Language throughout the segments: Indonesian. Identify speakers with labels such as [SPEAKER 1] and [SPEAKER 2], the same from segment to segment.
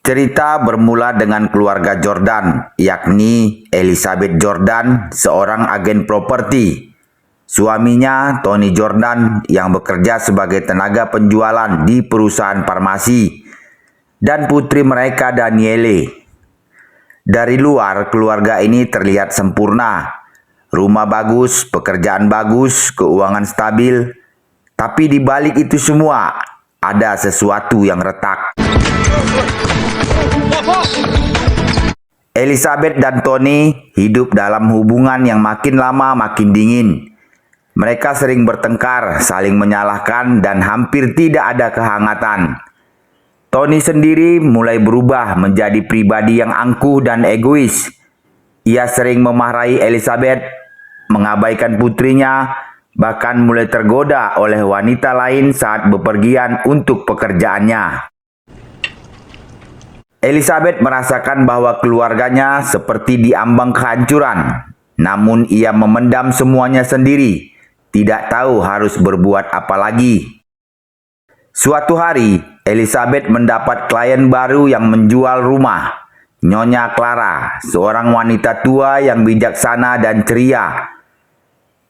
[SPEAKER 1] Cerita bermula dengan keluarga Jordan, yakni Elizabeth Jordan, seorang agen properti. Suaminya, Tony Jordan, yang bekerja sebagai tenaga penjualan di perusahaan farmasi, dan putri mereka, Danielle. Dari luar, keluarga ini terlihat sempurna. Rumah bagus, pekerjaan bagus, keuangan stabil. Tapi di balik itu semua, ada sesuatu yang retak. Elizabeth dan Tony hidup dalam hubungan yang makin lama makin dingin. Mereka sering bertengkar, saling menyalahkan, dan hampir tidak ada kehangatan. Tony sendiri mulai berubah menjadi pribadi yang angkuh dan egois. Ia sering memarahi Elizabeth, mengabaikan putrinya, bahkan mulai tergoda oleh wanita lain saat bepergian untuk pekerjaannya. Elizabeth merasakan bahwa keluarganya seperti diambang kehancuran, namun ia memendam semuanya sendiri, tidak tahu harus berbuat apa lagi. Suatu hari, Elizabeth mendapat klien baru yang menjual rumah, Nyonya Clara, seorang wanita tua yang bijaksana dan ceria.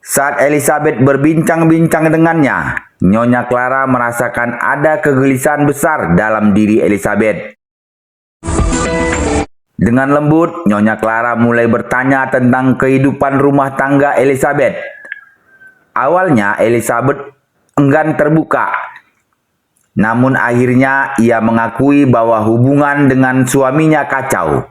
[SPEAKER 1] Saat Elizabeth berbincang-bincang dengannya, Nyonya Clara merasakan ada kegelisahan besar dalam diri Elizabeth. Dengan lembut, Nyonya Clara mulai bertanya tentang kehidupan rumah tangga Elizabeth. Awalnya, Elizabeth enggan terbuka. Namun akhirnya ia mengakui bahwa hubungan dengan suaminya kacau.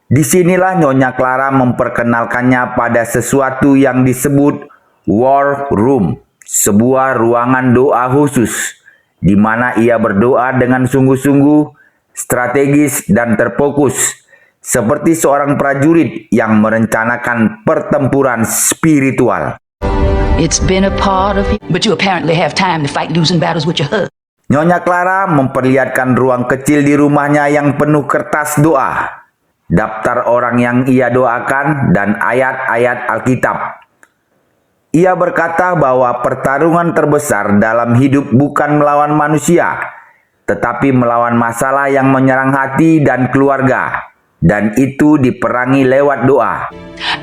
[SPEAKER 1] Disinilah Nyonya Clara memperkenalkannya pada sesuatu yang disebut War Room, sebuah ruangan doa khusus, di mana ia berdoa dengan sungguh-sungguh, strategis, dan terfokus, seperti seorang prajurit yang merencanakan pertempuran spiritual.
[SPEAKER 2] It's been a part of you, but you apparently have time to fight losing battles with your husband.
[SPEAKER 1] Nyonya Clara memperlihatkan ruang kecil di rumahnya yang penuh kertas doa, daftar orang yang ia doakan, dan ayat-ayat Alkitab. Ia berkata bahwa pertarungan terbesar dalam hidup bukan melawan manusia, tetapi melawan masalah yang menyerang hati dan keluarga, dan itu diperangi lewat doa.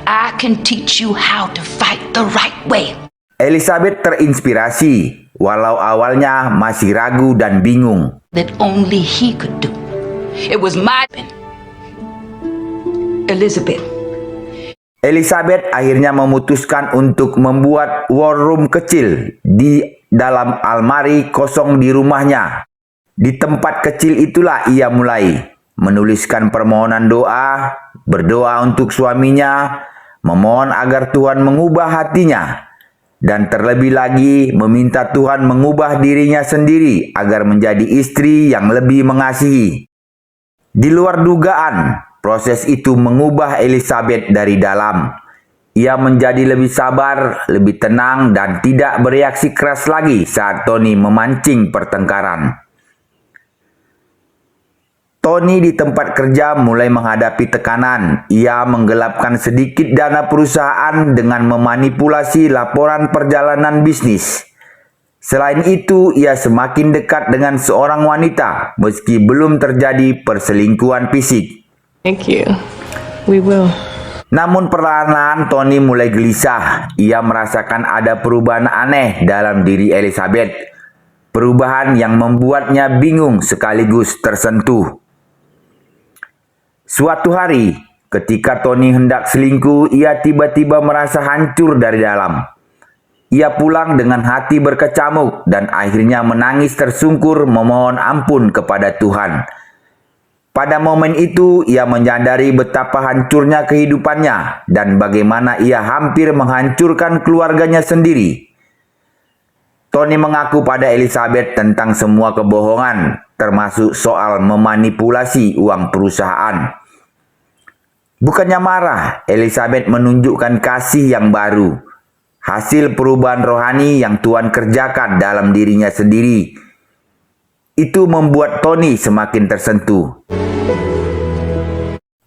[SPEAKER 2] I can teach you how to fight the right way.
[SPEAKER 1] Elizabeth terinspirasi, walau awalnya masih ragu dan bingung.
[SPEAKER 2] That only he could do. It was my Elizabeth.
[SPEAKER 1] Elizabeth akhirnya memutuskan untuk membuat war room kecil di dalam almari kosong di rumahnya. Di tempat kecil itulah ia mulai menuliskan permohonan doa, berdoa untuk suaminya, memohon agar Tuhan mengubah hatinya, dan terlebih lagi meminta Tuhan mengubah dirinya sendiri agar menjadi istri yang lebih mengasihi. Di luar dugaan, proses itu mengubah Elizabeth dari dalam. Ia menjadi lebih sabar, lebih tenang, dan tidak bereaksi keras lagi saat Tony memancing pertengkaran. Tony di tempat kerja mulai menghadapi tekanan. Ia menggelapkan sedikit dana perusahaan dengan memanipulasi laporan perjalanan bisnis. Selain itu, ia semakin dekat dengan seorang wanita meski belum terjadi perselingkuhan fisik.
[SPEAKER 3] Thank you. We will.
[SPEAKER 1] Namun perlahan-lahan Tony mulai gelisah. Ia merasakan ada perubahan aneh dalam diri Elizabeth. Perubahan yang membuatnya bingung sekaligus tersentuh. Suatu hari, ketika Tony hendak selingkuh, ia tiba-tiba merasa hancur dari dalam. Ia pulang dengan hati berkecamuk dan akhirnya menangis tersungkur memohon ampun kepada Tuhan. Pada momen itu, ia menyadari betapa hancurnya kehidupannya dan bagaimana ia hampir menghancurkan keluarganya sendiri. Tony mengaku pada Elizabeth tentang semua kebohongan, termasuk soal memanipulasi uang perusahaan. Bukannya marah, Elizabeth menunjukkan kasih yang baru, hasil perubahan rohani yang Tuhan kerjakan dalam dirinya sendiri. Itu membuat Tony semakin tersentuh.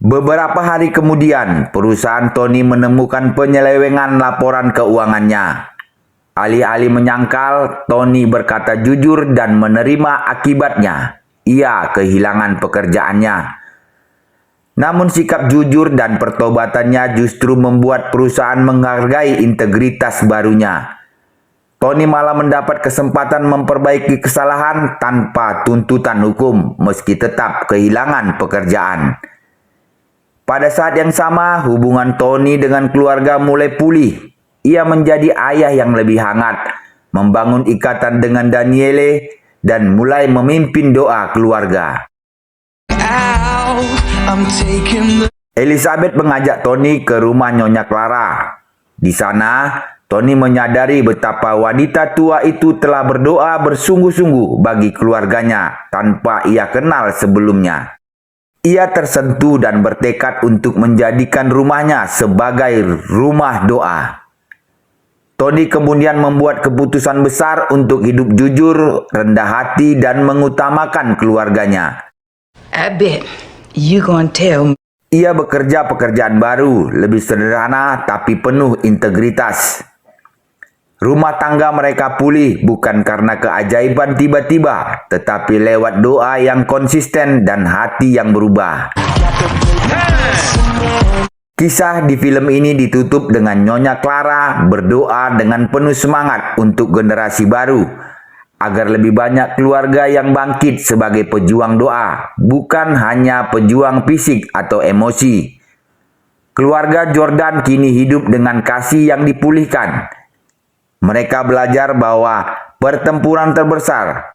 [SPEAKER 1] Beberapa hari kemudian, perusahaan Tony menemukan penyelewengan laporan keuangannya. Alih-alih menyangkal, Tony berkata jujur dan menerima akibatnya. ia kehilangan pekerjaannya. Namun sikap jujur dan pertobatannya justru membuat perusahaan menghargai integritas barunya. Tony malah mendapat kesempatan memperbaiki kesalahan tanpa tuntutan hukum meski tetap kehilangan pekerjaan. Pada saat yang sama, hubungan Tony dengan keluarga mulai pulih. Ia menjadi ayah yang lebih hangat, membangun ikatan dengan Daniele, dan mulai memimpin doa keluarga. Elizabeth mengajak Tony ke rumah Nyonya Clara. Di sana, Tony menyadari betapa wanita tua itu telah berdoa bersungguh-sungguh bagi keluarganya tanpa ia kenal sebelumnya. Ia tersentuh dan bertekad untuk menjadikan rumahnya sebagai rumah doa. Tony kemudian membuat keputusan besar untuk hidup jujur, rendah hati, dan mengutamakan keluarganya.
[SPEAKER 2] I bet you gonna tell.
[SPEAKER 1] Ia bekerja pekerjaan baru, lebih sederhana tapi penuh integritas. Rumah tangga mereka pulih bukan karena keajaiban tiba-tiba, tetapi lewat doa yang konsisten dan hati yang berubah. Kisah di film ini ditutup dengan Nyonya Clara berdoa dengan penuh semangat untuk generasi baru, agar lebih banyak keluarga yang bangkit sebagai pejuang doa, bukan hanya pejuang fisik atau emosi. Keluarga Jordan kini hidup dengan kasih yang dipulihkan. Mereka belajar bahwa pertempuran terbesar.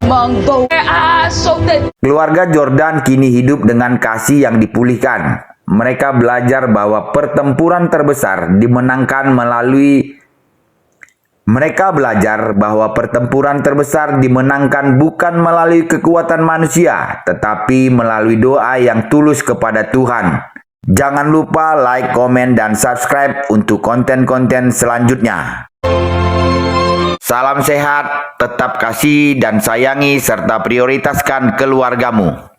[SPEAKER 1] Keluarga Jordan kini hidup dengan kasih yang dipulihkan. Mereka belajar bahwa pertempuran terbesar dimenangkan bukan melalui kekuatan manusia, tetapi melalui doa yang tulus kepada Tuhan. Jangan lupa like, komen, dan subscribe untuk konten-konten selanjutnya. Salam sehat, tetap kasih dan sayangi serta prioritaskan keluargamu.